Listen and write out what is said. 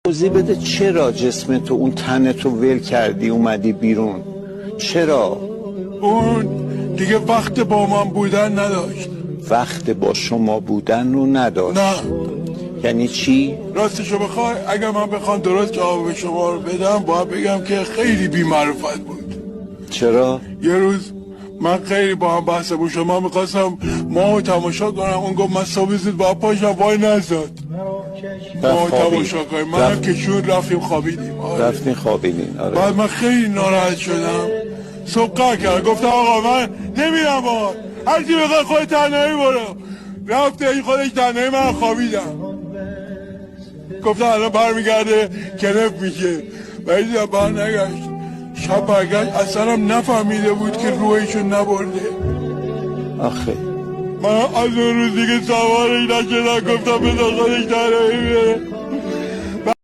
توضیح بده چرا جسم تو اون تن تو ول کردی اومدی بیرون؟ چرا؟ اون دیگه وقت با من بودن نداشت. وقت با شما بودن رو نداشت؟ نه. یعنی چی؟ راستشو بخوای اگر من بخوام درست جواب شما رو بدم باید بگم که خیلی بی معرفت بود. چرا؟ یه روز من خیلی با هم بحث بود، شما میخواستم ماهو تماشا کنم، اون گفت من صبح زود با پاشم وای نزد ماهو تماشا کنم، من کشون رفتیم خوابیدیم. رفتیم خوابیدیم. آره. بعد من خیلی ناراحت شدم، صبح قهر کرد، گفتم آقا من نمیرم با هر کی بخواد خود تنهایی برو. رفته این خودش تنهایی، من خوابیدم. گفتم الان برمیگرده کنف میشه، ولی دیدم بر نگشت. شب برگشت اصلا هم نفهمیده بود که روحشون نبرده. آخه من از اون روز دیگه سوارش نشدم، گفتم بذار خودش تنهایی بره.